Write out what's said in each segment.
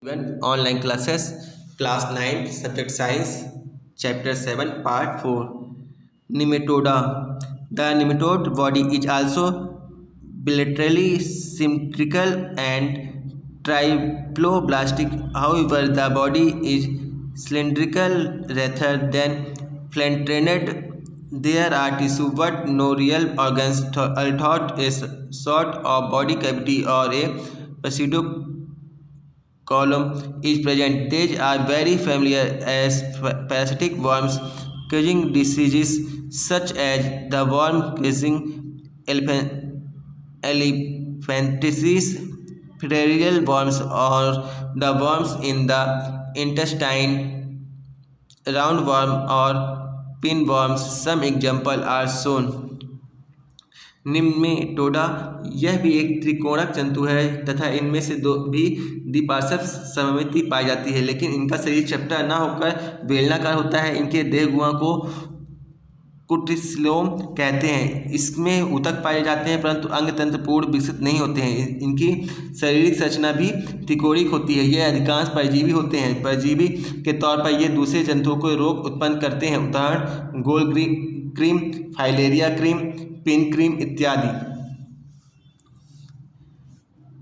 Online classes, class 9, subject science, chapter 7, part 4. Nematoda. The nematode body is also bilaterally symmetrical and triploblastic. However, the body is cylindrical rather than flattened. There are tissue but no real organs, although a sort of body cavity or a pseudo column is present. These are very familiar as parasitic worms causing diseases such as the worm causing elephantiasis, filarial worms, or the worms in the intestine, roundworm or pinworms. Some examples are shown. Nematoda यह भी एक त्रिकोणक जंतु है तथा इनमें से दो भी द्विपार्श्व सममिति पाई जाती है, लेकिन इनका शरीर चपटा न होकर बेलनाकार होता है। इनके देह गुहा को कुटिस्लोम कहते हैं। इसमें ऊतक पाए जाते हैं परंतु अंग तंत्र पूर्ण विकसित नहीं होते हैं। इनकी शारीरिक संरचना भी त्रिकोणिक होती है। यह अधिकांश परजीवी होते हैं। परजीवी के तौर पर ये दूसरे जंतुओं को रोग उत्पन्न करते हैं। उदाहरण गोल क्रीम, फाइलेरिया क्रीम, पिन क्रीम इत्यादि।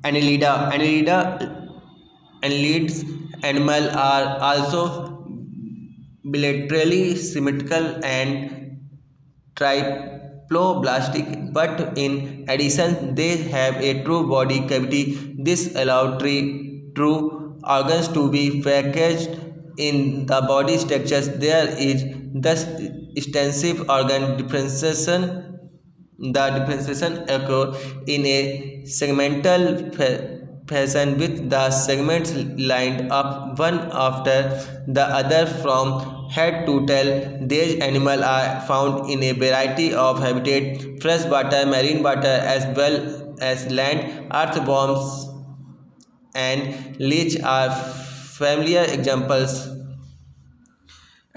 Annelida. Annelids animals are also bilaterally symmetrical and triploblastic, but in addition they have a true body cavity. This allows true organs to be packaged in the body structures. There is thus extensive organ differentiation. The differentiation occurs in a segmental fashion with the segments lined up one after the other from head to tail. These animals are found in a variety of habitats, freshwater, marine water, as well as land. Earthworms and leech are familiar examples.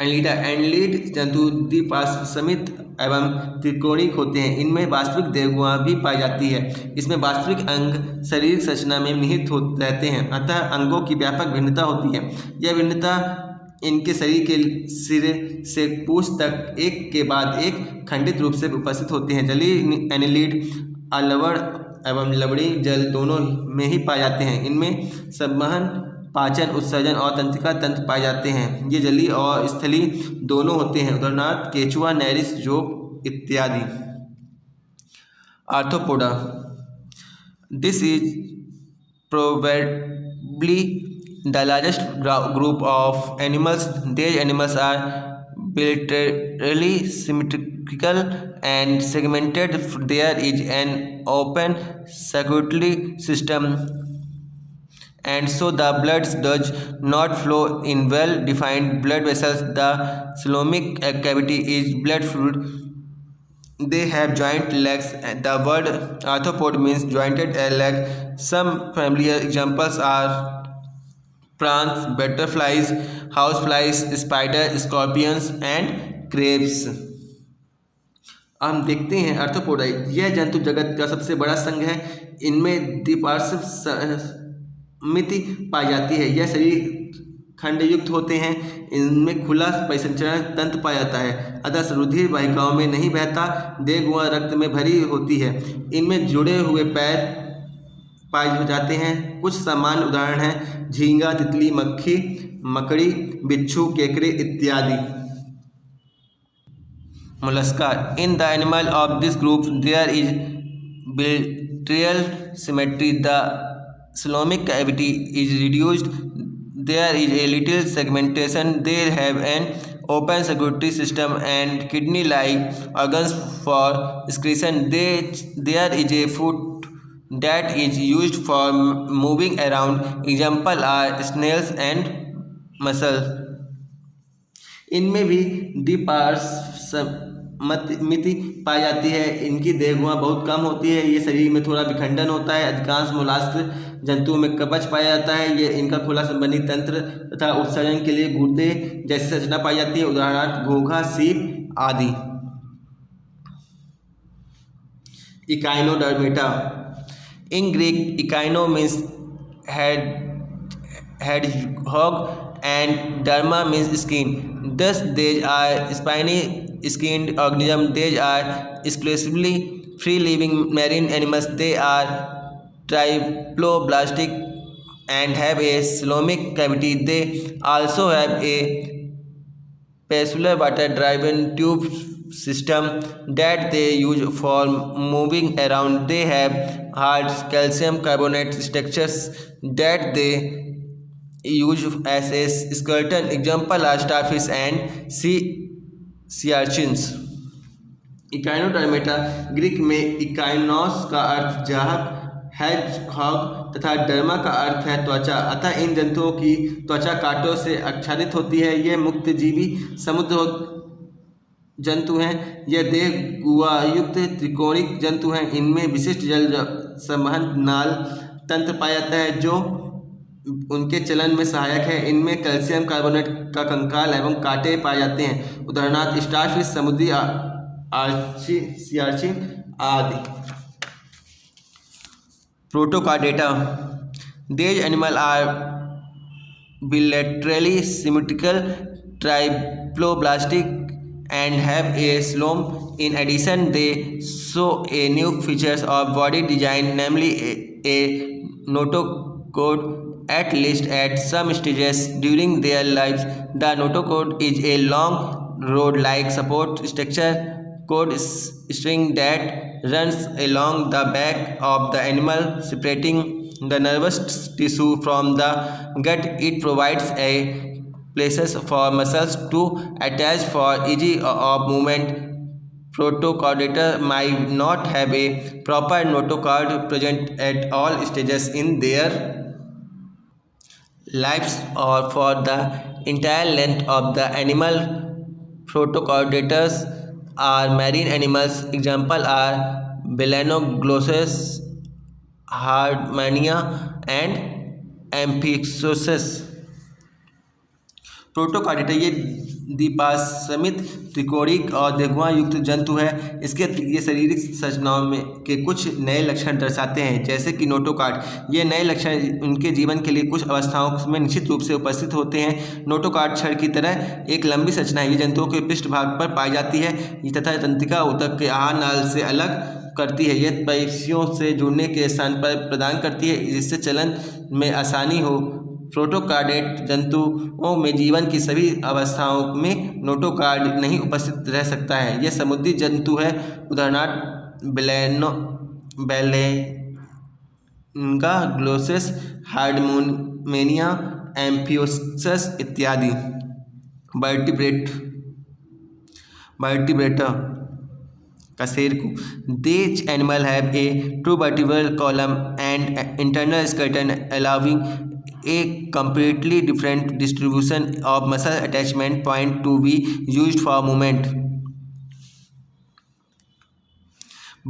एनलीड जंतु द्विपार्श्व समित एवं त्रिकोणिक होते हैं। इनमें वास्तविक देह गुहा भी पाई जाती है। इसमें वास्तविक अंग शारीरिक संरचना में निहित रहते हैं, अतः अंगों की व्यापक भिन्नता होती है। यह भिन्नता इनके शरीर के सिरे से पूंछ तक एक के बाद एक खंडित रूप से उपस्थित होते हैं। जलीय एनलीड अलवड़ एवं लवड़ी जल दोनों में ही पाए जाते हैं। इनमें संवहन, पाचन, उत्सर्जन और तंत्रिका तंत्र पाए जाते हैं। ये जलीय और स्थलीय दोनों होते हैं। उदाहरणार्थ केचुआ, नैरिस, जोक इत्यादि। Arthropoda. This is probably the largest group of animals. These animals are bilaterally symmetrical and segmented. There is an open circulatory system, and so the blood does not flow in well-defined blood vessels. The coelomic cavity is blood-filled. They have joint legs. The word arthropod means jointed leg. Some familiar examples are prawns, butterflies, houseflies, spiders, scorpions and crabs. हम देखते हैं arthropoda. यह जंतु जगत का सबसे बड़ा संघ है। इनमें द्विपार्श्व मिति पाई जाती है। यह शरीर खंडयुक्त होते हैं। इनमें खुला परिसंचरण तंत्र पाया जाता है, अतः रुधिर वाहिकाओं में नहीं बहता। देह गुहा रक्त में भरी होती है। इनमें जुड़े हुए पैर पाए जाते हैं। कुछ सामान्य उदाहरण हैं झींगा, तितली, मक्खी, मकड़ी, बिच्छू, केकड़े इत्यादि। Mollusca. In the animal of this group there is bilateral symmetry. The coelomic cavity is reduced. There is a little segmentation. They have an open circulatory system and kidney-like organs for excretion. There is a foot that is used for moving around. Examples are snails and mussels. इनमें भी द्विपार्श्व मिति पाई जाती है। इनकी देह गुहा बहुत कम होती है। ये शरीर में थोड़ा विखंडन होता है। अधिकांश मोलास्क जंतुओं में कवच पाया जाता है। ये इनका खुला संबंधी तंत्र तथा उत्सर्जन के लिए गुर्दे जैसी संरचना पाई जाती है। उदाहरण घोंघा, सीप आदि। Echinodermata. In Greek echino means head hedgehog, and derma means skin. Thus, these are spiny-skinned organisms. These are exclusively free-living marine animals. They are triploblastic and have a coelomic cavity. They also have a peculiar water-driven tube system that they use for moving around. They have hard calcium carbonate structures that they use as a skeleton. Example are starfish and sea urchins. Echinodermata Greek में इकाइनोस का अर्थ जाहक, hedgehog तथा derma का अर्थ है त्वचा। अतः इन जंतुओं की त्वचा कांटों से आच्छादित होती है। ये मुक्तजीवी समुद्र जंतु हैं। यह देह गुहायुक्त त्रिकोणिक जंतु हैं। इनमें विशिष्ट जल संवहन नाल तंत्र पाया जाता है जो उनके चलन में सहायक है। इनमें कैल्शियम कार्बोनेट का कंकाल एवं कांटे पाए जाते हैं। उदाहरणार्थ स्टारफिश, समुद्री सी अर्चिन आदि। प्रोटोकार्डेटा। These animals are bilaterally symmetrical, triploblastic, and have a coelom. In addition, they show a new features of body design, namely a notochord, at least at some stages during their lives. The notochord is a long rod-like support structure cord string that runs along the back of the animal, separating the nervous tissue from the gut. It provides a places for muscles to attach for ease of movement. Protochordata might not have a proper notochord present at all stages in their lives or for the entire length of the animal. Protochordatas are marine animals. Examples are Balanoglossus, Hardmania, and Amphioxus. प्रोटोकार्डेटा ये द्विपार्श्विक त्रिकोणिक और देहगुहा युक्त जंतु है। इसके ये शारीरिक संरचनाओं में के कुछ नए लक्षण दर्शाते हैं, जैसे कि नोटोकार्ड। ये नए लक्षण उनके जीवन के लिए कुछ अवस्थाओं में निश्चित रूप से उपस्थित होते हैं। नोटोकार्ड छड़ की तरह एक लंबी संरचना है। ये जंतुओं के पृष्ठभाग पर पाई जाती है तथा तंत्रिका ऊतक के आहार नाल से अलग करती है। यह पेशियों से जुड़ने के स्थान पर प्रदान करती है जिससे चलन में आसानी हो। प्रोटोकार्डेट जंतुओं में जीवन की सभी अवस्थाओं में नोटोकार्ड नहीं उपस्थित रह सकता है। यह समुद्री जंतु है। उदाहरणार्थ बैलेनगाग्लोसस, हार्डमोनिया, एम्फियोक्सस इत्यादि। वर्टिब्रेटा कशेरुक। These animals have a true vertebral column and internal skeleton allowing a completely different distribution of muscle attachment point to be used for movement.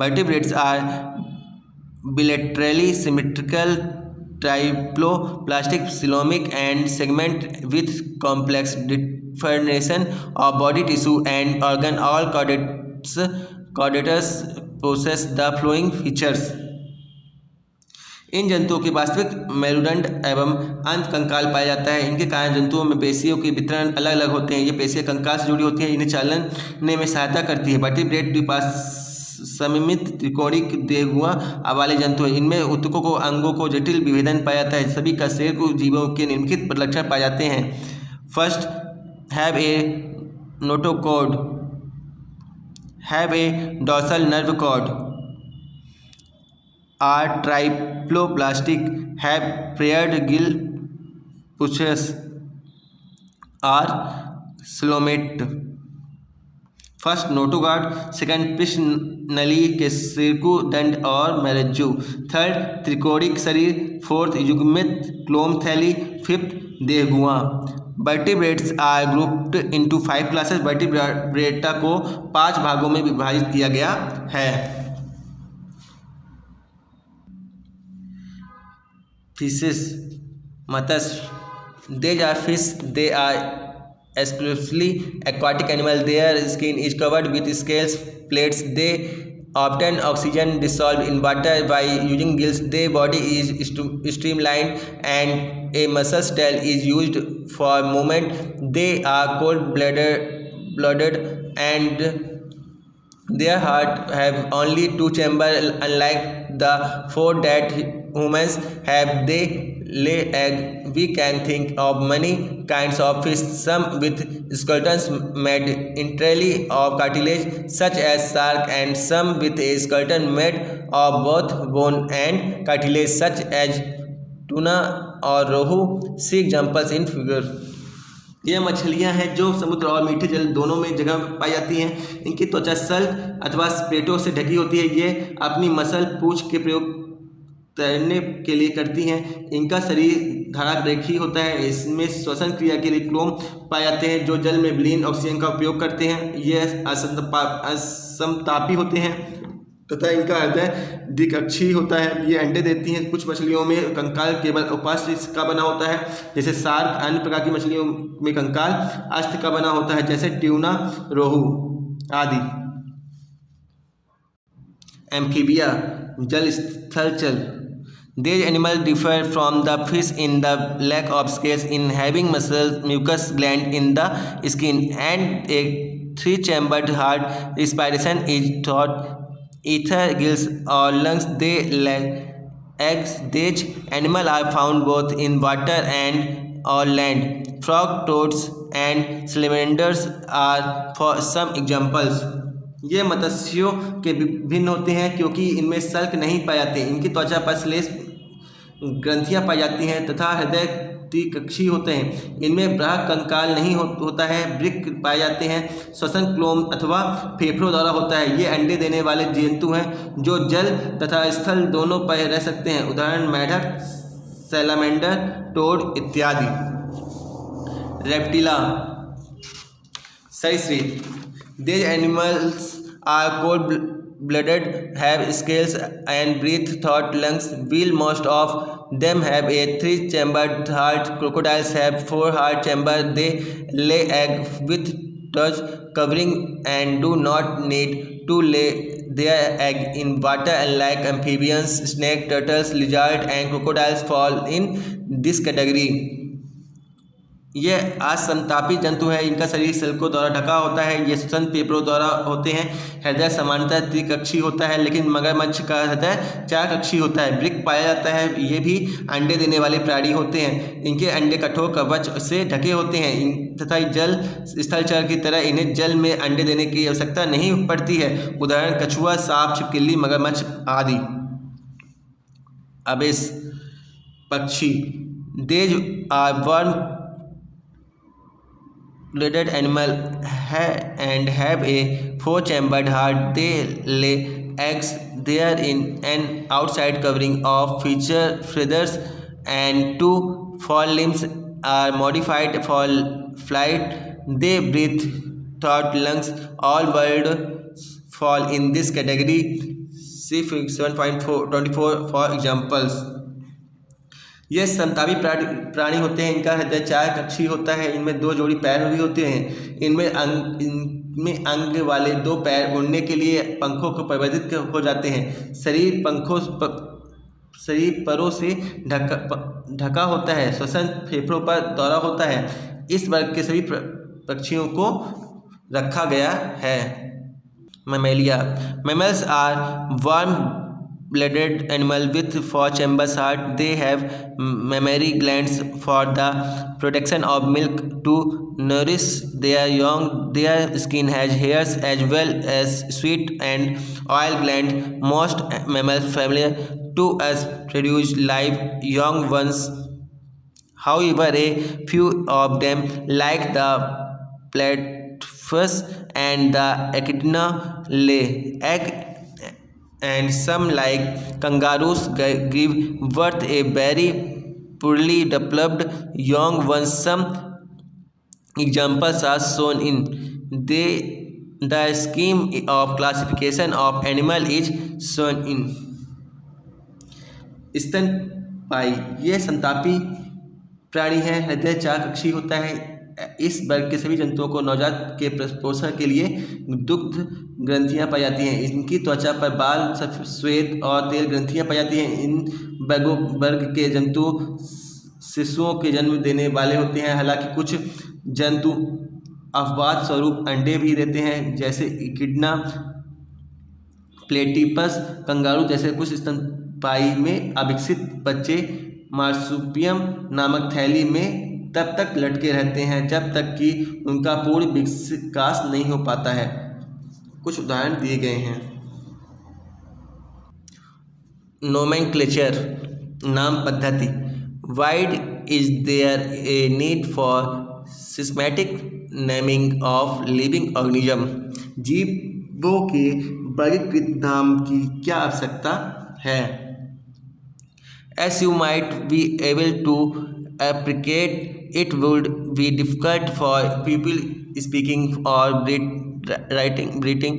Vertebrates are bilaterally symmetrical, triploblastic, coelomic, and segment with complex differentiation of body tissue and organ. All chordatus possess the following features. इन जंतुओं के वास्तविक मेरुदंड एवं अंत कंकाल पाया जाता है। इनके कारण जंतुओं में पेशियों के वितरण अलग अलग होते हैं। ये पेशियां कंकाल से जुड़ी होती हैं। इन्हें चलने में सहायता करती है। वर्टिब्रेट द्विपार्श्विक त्रिकोणिक देहगुहा वाले जंतु हैं। इनमें ऊतकों को अंगों को जटिल विभेदन पाया जाता है। सभी कशेरुक जीवों के निम्नलिखित लक्षण पाए जाते हैं। First, have a notochord, have a dorsal nerve cord, are triploblastic, have paired gill pouches, are coelomate. First notochord, second पृष्ठ नली के सिरकु दंड और मेरज्जू, थर्ड त्रिकोणिक शरीर, फोर्थ युग्मित क्लोम थैली, फिफ्थ देहगुहा। Vertebrates are grouped into 5 classes. Vertebrata को 5 भागों में विभाजित किया गया है। फिशेस, मत्स्य। These are fish. They are exclusively aquatic animals. Their skin is covered with scales, plates. They obtain oxygen dissolved in water by using gills. Their body is streamlined and a muscle tail is used for movement. They are cold-blooded and their heart have only 2 chambers, unlike the 4 that humans have. They lay egg. We can think of many kinds of fish, some with skeletons made entirely of cartilage, such as shark, and some with a skeleton made of both bone and cartilage, such as tuna or rohu. See examples in figure. ये मछलियां हैं जो समुद्र और मीठे जल दोनों में जगह पाई जाती हैं। इनकी त्वचा सल्क अथवा स्प्लेटों से ढकी होती है। ये अपनी मसल पूंछ के प्रयोग तैरने के लिए करती हैं। इनका शरीर धारारेखी होता है। इसमें श्वसन क्रिया के लिए क्लोम पाए जाते हैं जो जल में विलीन ऑक्सीजन का उपयोग करते हैं। ये असमतापी होते हैं तथा इनका हृदय द्विकक्षीय होता है। ये अंडे देती हैं। कुछ मछलियों में कंकाल केवल उपास्थि का बना होता है, जैसे शार्क। अन्य प्रकार की मछलियों में कंकाल अस्थि का बना होता है, जैसे ट्यूना, रोहू आदि। एम्फीबिया, जल स्थलचर। These animals differ from the fish in the lack of scales, in having muscle mucus gland in the skin, and a 3-chambered heart. Respiration is thought ether, gills or lungs. They lay eggs. These animals are found both in water and on land. Frog, toads and salamanders are for some examples. ये मत्स्यों के भिन्न होते हैं क्योंकि इनमें सल्क नहीं पाए जाते। इनकी त्वचा पर श्लेष ग्रंथियां पाई जाती हैं तथा हृदय द्विकक्षीय होते हैं। इनमें ब्राह कंकाल नहीं होता है। वृक्क पाए जाते हैं। श्वसन क्लोम अथवा फेफड़ों द्वारा होता है। ये अंडे देने वाले जंतु हैं जो जल तथा स्थल दोनों पर रह सकते हैं। उदाहरण मेढक, सैलामेंडर, टोड इत्यादि। रेप्टिला, सरीसृप। These animals are cold-blooded, have scales and breathe through lungs. While most of them have a 3-chambered heart, crocodiles have 4 heart chambers. They lay eggs with touch covering and do not need to lay their egg in water. Unlike amphibians, snakes, turtles, lizards and crocodiles fall in this category. ये असमतापी जंतु है। इनका शरीर सल्कों द्वारा ढका होता है। ये श्वसन फेफड़ों द्वारा होते हैं। हृदय सामान्यतः त्रिकक्षीय होता है, लेकिन मगरमच्छ का हृदय 4 कक्षीय होता है। वृक्क पाया जाता है। ये भी अंडे देने वाले प्राणी होते हैं। इनके अंडे कठोर कवच से ढके होते हैं तथा जल स्थलचर की तरह इन्हें जल में अंडे देने की आवश्यकता नहीं पड़ती है। उदाहरण कछुआ, सांप, छिपकली, मगरमच्छ आदि। अबेस पक्षी। These are warm-blooded animal and have a 4-chambered heart. They lay eggs. They are in an outside covering of feathers, and 2 forelimbs are modified for flight. They breathe through lungs. All birds fall in this category. See figure 7.24 for examples. ये समतापी प्राणी होते हैं। इनका हृदय 4 कक्षीय होता है। इनमें 2 जोड़ी पैर भी होते हैं। इनमें अंग वाले 2 पैर उड़ने के लिए पंखों को परिवर्तित हो जाते हैं। शरीर परों से ढका होता है। श्वसन फेफड़ों पर द्वारा होता है। इस वर्ग के सभी पक्षियों को रखा गया है। Mammalia. Mammals are warm-blooded animals with 4-chambered heart. They have mammary glands for the production of milk to nourish their young. Their skin has hairs as well as sweat and oil glands. Most mammals familiar to us produce live young ones. However, a few of them, like the platypus and the echidna, lay eggs, and some, like kangaroos, give birth a very poorly developed young ones. Some examples are shown in the scheme of classification of animal is shown in. स्तनपायी। ये संतापी प्राणी है। हृदय 4 कक्षीय होता है। इस वर्ग के सभी जंतुओं को नवजात के पोषण के लिए दुग्ध ग्रंथियां पाई जाती हैं। इनकी त्वचा पर बाल, श्वेत और तेल ग्रंथियां पाई जाती हैं। इन वर्ग के जंतु शिशुओं के जन्म देने वाले होते हैं। हालांकि कुछ जंतु अपवाद स्वरूप अंडे भी देते हैं, जैसे इकिडना, प्लेटिपस, कंगारू जैसे कुछ स्तनपायी में अविकसित बच्चे मार्सुपियम नामक थैली में तब तक लटके रहते हैं जब तक कि उनका पूर्ण विकास नहीं हो पाता है। कुछ उदाहरण दिए गए हैं। नोमेनक्लेचर, नाम पद्धति। Why is there a need for systematic naming of living organism. जीवों के वर्गीकृत नाम की क्या आवश्यकता है? As you might be able to appreciate, it would be difficult for people speaking or writing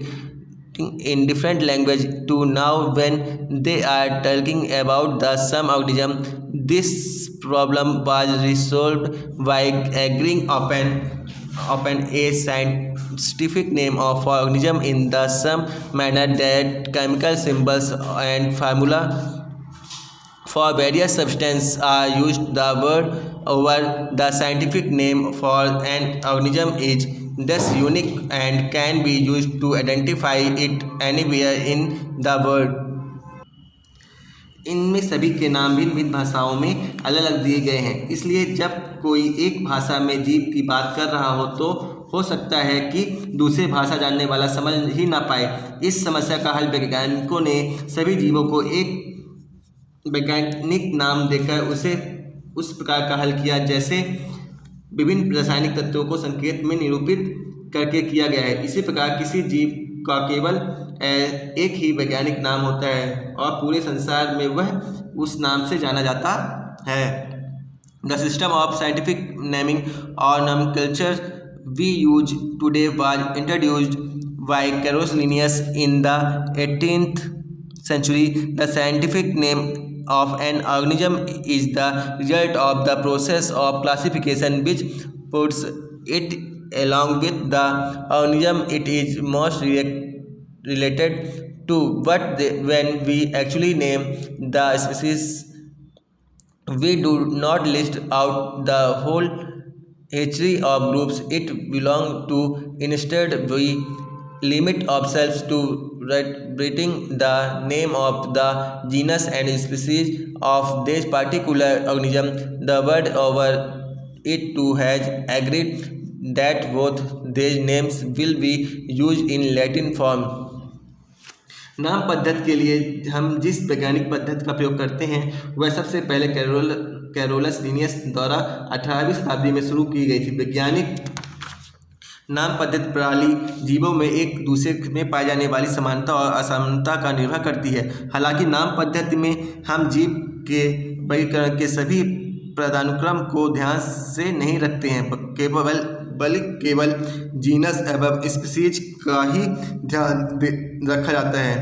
in different language to know when they are talking about the some organism. This problem was resolved by agreeing upon a scientific name of organism in the some manner that chemical symbols and formula for various substances are used. The word over the scientific name for an organism is thus unique and can be used to identify it anywhere in the world. इनमें सभी के नाम भिन्न भिन्न भाषाओं में अलग अलग दिए गए हैं, इसलिए जब कोई एक भाषा में जीव की बात कर रहा हो तो हो सकता है कि दूसरे भाषा जानने वाला समझ ही ना पाए। इस समस्या का हल वैज्ञानिकों ने सभी जीवों को एक वैज्ञानिक नाम देकर उसे उस प्रकार का हल किया जैसे विभिन्न रासायनिक तत्वों को संकेत में निरूपित करके किया गया है। इसी प्रकार किसी जीव का केवल एक ही वैज्ञानिक नाम होता है और पूरे संसार में वह उस नाम से जाना जाता है। The system of scientific naming और nomenclature we use today was introduced by Carolus Linnaeus in the 18th century. The scientific name of an organism is the result of the process of classification which puts it along with the organism it is most related to. But when we actually name the species, we do not list out the whole hatchery of groups it belongs to. Instead, we limit ourselves to writing the name of the genus and species of this particular organism. The word over it too has agreed that both these names will be used in Latin form. नाम पद्धति के लिए हम जिस वैज्ञानिक पद्धति का प्रयोग करते हैं वह सबसे पहले कैरोलस लिनियस द्वारा 18वीं शताब्दी में शुरू की गई थी। वैज्ञानिक नाम पद्धति प्रणाली जीवों में एक दूसरे में पाई जाने वाली समानता और असमानता का निर्भर करती है। हालांकि नाम पद्धति में हम जीव के वर्गीकरण के सभी पदानुक्रम को ध्यान से नहीं रखते हैं, बल्कि केवल जीनस एवं स्पीशीज का ही ध्यान रखा जाता है।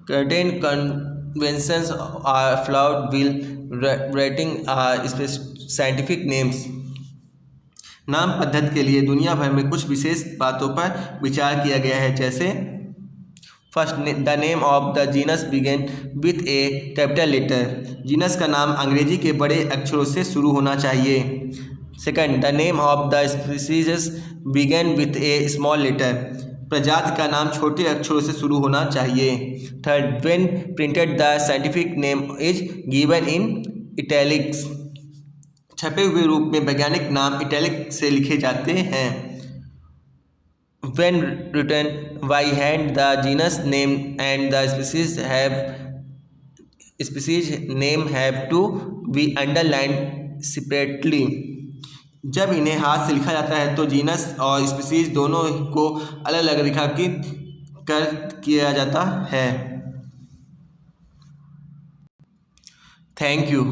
Certain conventions are flawed while writing scientific names. नाम पद्धति के लिए दुनिया भर में कुछ विशेष बातों पर विचार किया गया है, जैसे first, the name of the genus begin with a capital letter. Genus का नाम अंग्रेजी के बड़े अक्षरों से शुरू होना चाहिए। Second, the name of the species begin with a small letter. प्रजाति का नाम छोटे अक्षरों से शुरू होना चाहिए। Third, when printed the scientific name is given in italics. छपे हुए रूप में वैज्ञानिक नाम इटैलिक से लिखे जाते हैं। When written by hand, the genus name and the species name have to be underlined separately. जब इन्हें हाथ से लिखा जाता है तो जीनस और स्पीसीज दोनों को अलग अलग रेखांकित किया जाता है। Thank you.